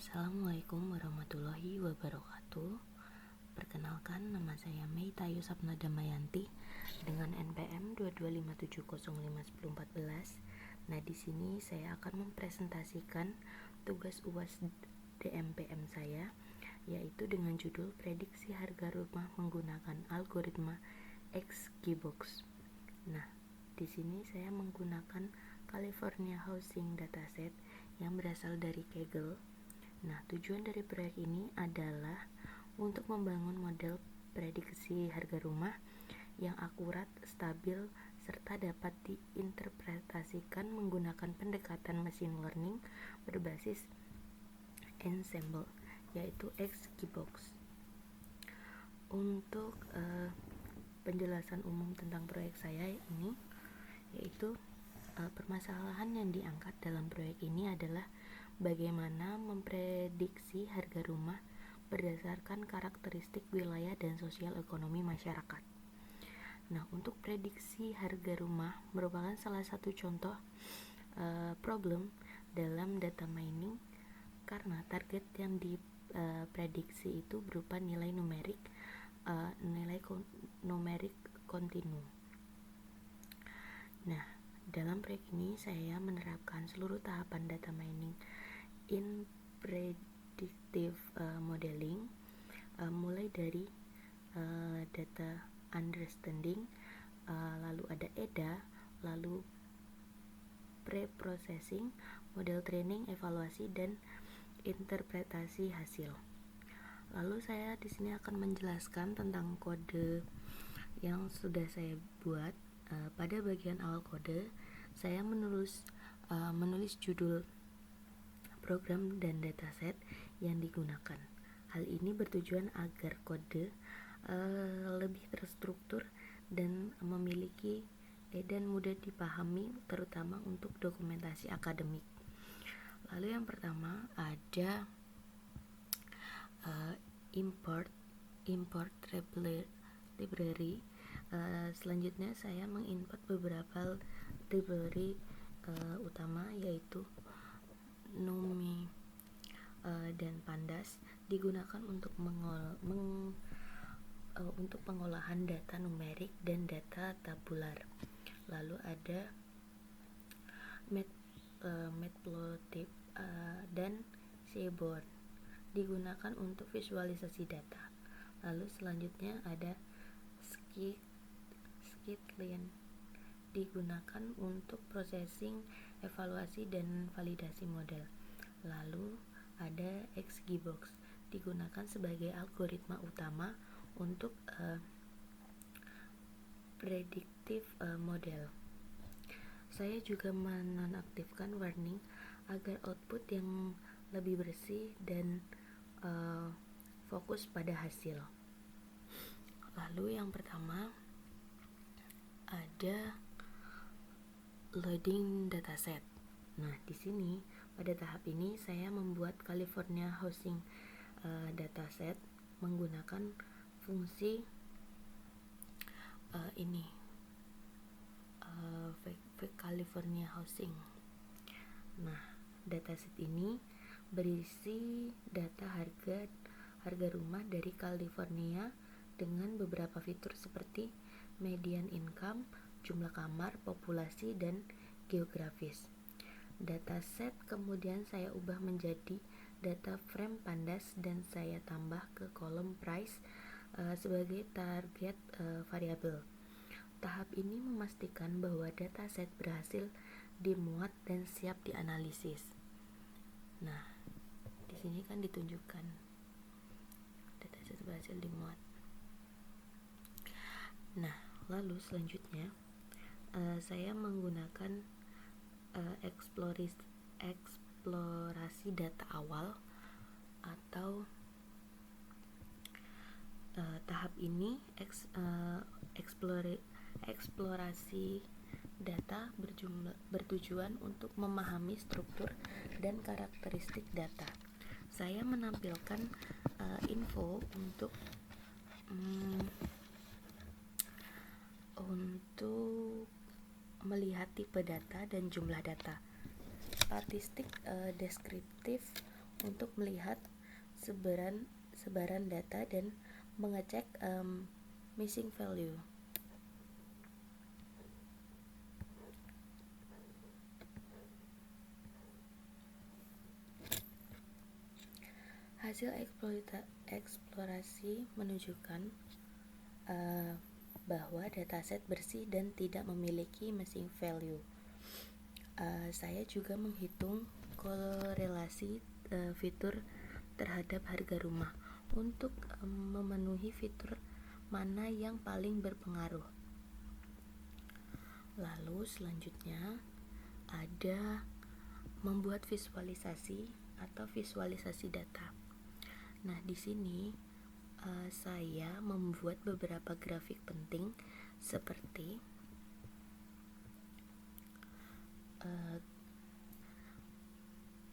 Assalamualaikum warahmatullahi wabarakatuh. Perkenalkan, nama saya Meita Yusapna Damayanti dengan NPM 22570510414. Nah, di sini saya akan mempresentasikan tugas UAS DMPM saya, yaitu dengan judul Prediksi Harga Rumah Menggunakan Algoritma XGBox. Nah, di sini saya menggunakan California Housing Dataset yang berasal dari Kaggle. Nah, tujuan dari proyek ini adalah untuk membangun model prediksi harga rumah yang akurat, stabil, serta dapat diinterpretasikan menggunakan pendekatan machine learning berbasis ensemble, yaitu XGBox. Untuk penjelasan umum tentang proyek saya ini, yaitu permasalahan yang diangkat dalam proyek ini adalah bagaimana memprediksi harga rumah berdasarkan karakteristik wilayah dan sosial ekonomi masyarakat. Nah, untuk prediksi harga rumah merupakan salah satu contoh problem dalam data mining karena target yang diprediksi itu berupa nilai numerik kontinu. Nah, dalam proyek ini saya menerapkan seluruh tahapan data mining in predictive modeling, mulai dari data understanding, lalu ada EDA, lalu pre-processing, model training, evaluasi, dan interpretasi hasil. Lalu saya di sini akan menjelaskan tentang kode yang sudah saya buat. Pada bagian awal kode, saya menulis judul program dan dataset yang digunakan. Hal ini bertujuan agar kode lebih terstruktur dan memiliki dan mudah dipahami, terutama untuk dokumentasi akademik. Lalu yang pertama ada import library. Selanjutnya saya mengimport beberapa library utama, yaitu Numi dan Pandas, digunakan untuk untuk pengolahan data numerik dan data tabular. Lalu ada Matplotlib dan Seaborn, digunakan untuk visualisasi data. Lalu selanjutnya ada Skitlin, digunakan untuk processing, evaluasi, dan validasi model. Lalu ada XGBox, digunakan sebagai algoritma utama untuk predictive model. Saya juga menonaktifkan warning agar output yang lebih bersih dan fokus pada hasil. Lalu yang pertama ada loading dataset. Nah, di sini pada tahap ini saya membuat California Housing dataset menggunakan fungsi California Housing. Nah, dataset ini berisi data harga rumah dari California dengan beberapa fitur seperti median income, jumlah kamar, populasi, dan geografis. Dataset kemudian saya ubah menjadi data frame Pandas dan saya tambah ke kolom price sebagai target variabel. Tahap ini memastikan bahwa dataset berhasil dimuat dan siap dianalisis. Nah, di sini kan ditunjukkan dataset berhasil dimuat. Nah, lalu selanjutnya saya menggunakan eksplorasi data awal atau tahap ini eksplorasi data bertujuan untuk memahami struktur dan karakteristik data. Saya menampilkan info untuk melihat tipe data dan jumlah data, statistik deskriptif untuk melihat sebaran data dan mengecek missing value. Hasil eksplorasi menunjukkan bahwa dataset bersih dan tidak memiliki missing value. Saya juga menghitung korelasi fitur terhadap harga rumah untuk memenuhi fitur mana yang paling berpengaruh. Lalu selanjutnya ada membuat visualisasi atau visualisasi data. Nah, di sini saya membuat beberapa grafik penting seperti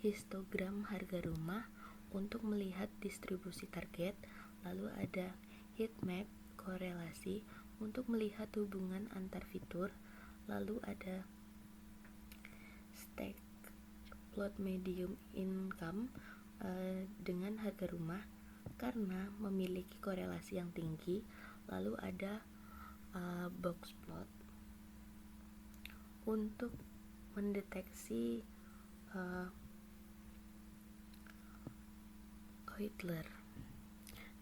histogram harga rumah untuk melihat distribusi target, lalu ada heat map korelasi untuk melihat hubungan antar fitur, lalu ada stack plot medium income dengan harga rumah karena memiliki korelasi yang tinggi, lalu ada box plot untuk mendeteksi Hitler.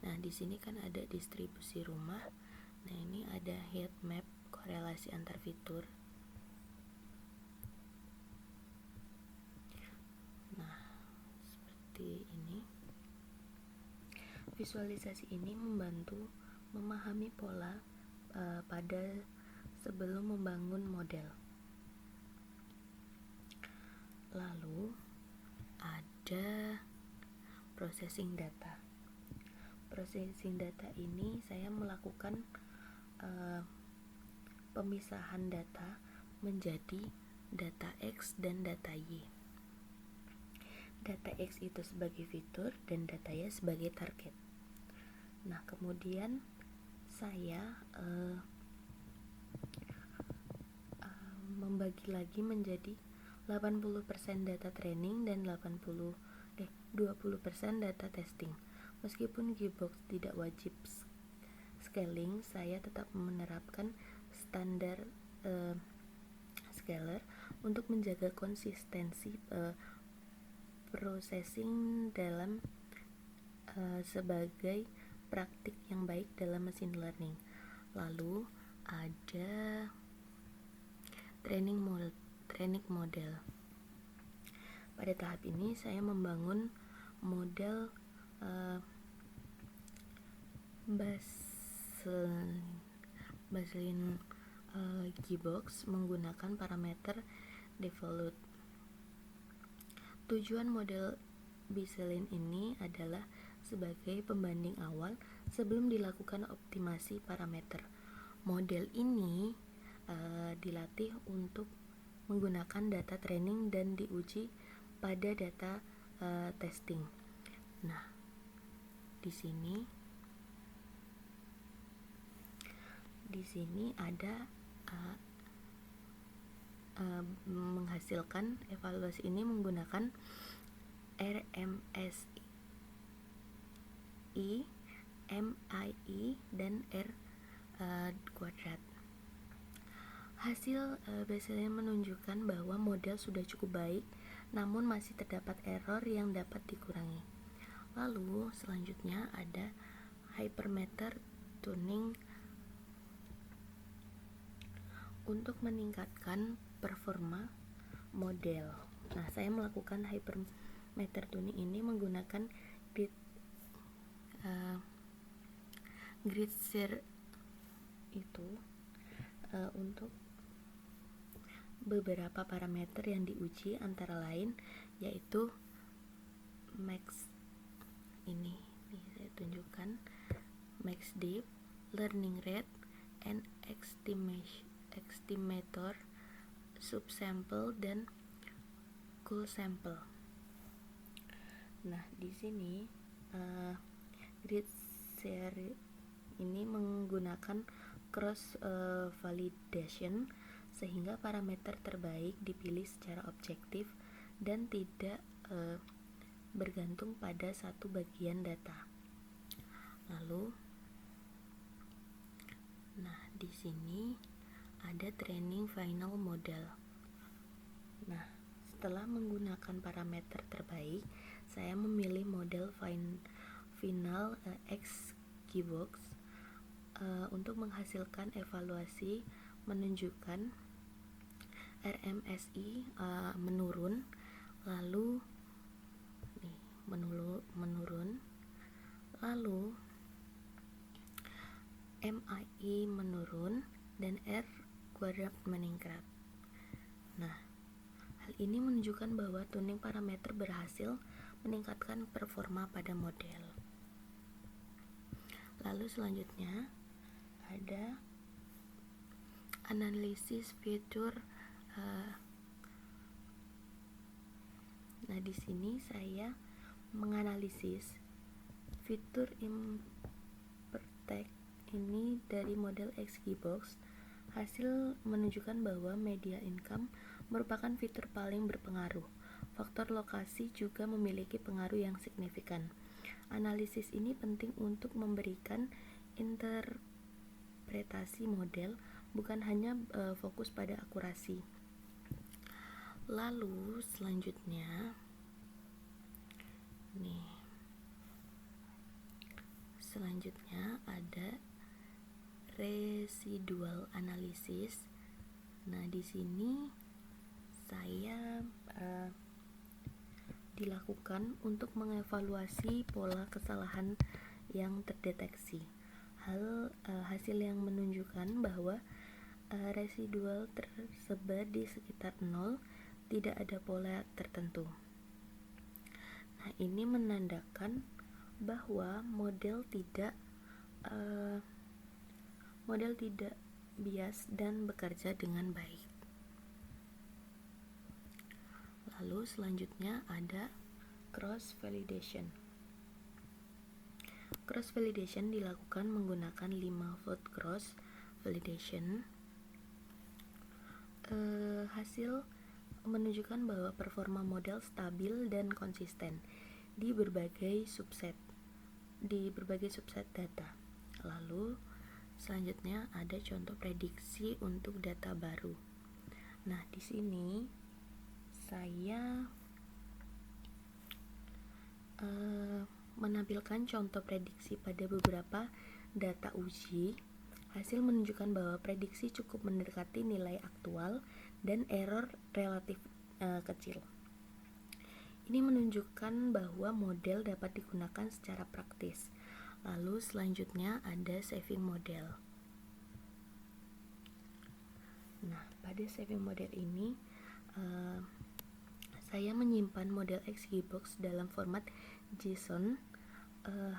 Nah, di sini kan ada distribusi rumah. Nah, ini ada heat map korelasi antar fitur. Nah, seperti ini. Visualisasi ini membantu memahami pola pada sebelum membangun model. Lalu ada processing data. Processing data ini saya melakukan pemisahan data menjadi data X dan data Y. Data X itu sebagai fitur dan data Y sebagai target. Nah, kemudian saya membagi lagi menjadi 80% data training dan 20% data testing. Meskipun Gearbox tidak wajib scaling, saya tetap menerapkan standar scaler untuk menjaga konsistensi processing dalam sebagai praktik yang baik dalam machine learning. Lalu ada training model. Pada tahap ini saya membangun model Baseline Gearbox menggunakan parameter default. Tujuan model Baseline ini adalah sebagai pembanding awal sebelum dilakukan optimasi parameter. Model ini dilatih untuk menggunakan data training dan diuji pada data testing. Nah, di sini ada menghasilkan evaluasi ini menggunakan RMSI, MIE, dan R kuadrat. Hasil Baseline menunjukkan bahwa model sudah cukup baik, namun masih terdapat error yang dapat dikurangi. Lalu selanjutnya ada hypermeter tuning untuk meningkatkan performa model. Nah, saya melakukan hypermeter tuning ini menggunakan grid share itu untuk beberapa parameter yang diuji, antara lain yaitu max ini saya tunjukkan, max deep, learning rate, and estimator, subsample, dan cool sample. Nah, di sini grid share ini menggunakan cross validation sehingga parameter terbaik dipilih secara objektif dan tidak bergantung pada satu bagian data. Lalu, di sini ada training final model. Nah, setelah menggunakan parameter terbaik, saya memilih model final XGBoost untuk menghasilkan evaluasi menunjukkan RMSI menurun, lalu menurun, lalu MII menurun, dan R kuadrat meningkat. Nah, hal ini menunjukkan bahwa tuning parameter berhasil meningkatkan performa pada model. Lalu selanjutnya ada analisis fitur. Nah, di sini saya menganalisis fitur imperfect ini dari model XGBoost. Hasil menunjukkan bahwa media income merupakan fitur paling berpengaruh. Faktor lokasi juga memiliki pengaruh yang signifikan. Analisis ini penting untuk memberikan interpretasi model, bukan hanya fokus pada akurasi. Lalu selanjutnya ada residual analysis. Nah, di sini saya dilakukan untuk mengevaluasi pola kesalahan yang terdeteksi. Hasil yang menunjukkan bahwa residual tersebar di sekitar 0, tidak ada pola tertentu. Nah, ini menandakan bahwa model tidak bias dan bekerja dengan baik. Lalu selanjutnya ada cross validation. Cross validation dilakukan menggunakan 5-fold cross validation. Hasil menunjukkan bahwa performa model stabil dan konsisten di berbagai subset data. Lalu selanjutnya ada contoh prediksi untuk data baru. Nah, di sini saya menampilkan contoh prediksi pada beberapa data uji. Hasil menunjukkan bahwa prediksi cukup mendekati nilai aktual dan error relatif kecil. Ini menunjukkan bahwa model dapat digunakan secara praktis. Lalu selanjutnya ada saving model. Nah, pada saving model ini saya menyimpan model XGBoost dalam format JSON,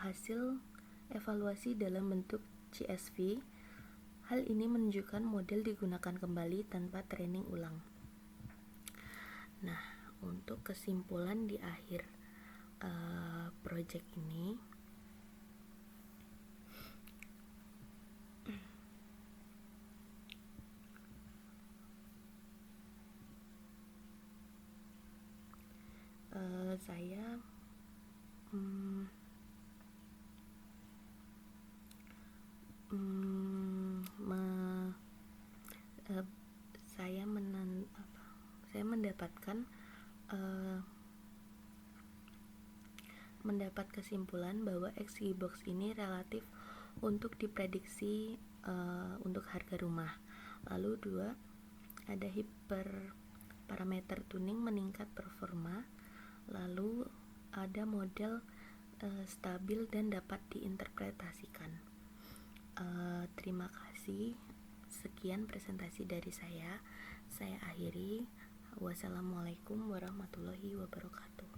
hasil evaluasi dalam bentuk CSV. Hal ini menunjukkan model digunakan kembali tanpa training ulang. Nah, untuk kesimpulan di akhir project ini, saya mendapat kesimpulan bahwa XGBoost ini relatif untuk diprediksi untuk harga rumah. Lalu 2, ada hyperparameter tuning meningkat performa. Lalu ada model stabil dan dapat diinterpretasikan. Terima kasih. Sekian presentasi dari saya. Saya akhiri. Wassalamualaikum warahmatullahi wabarakatuh.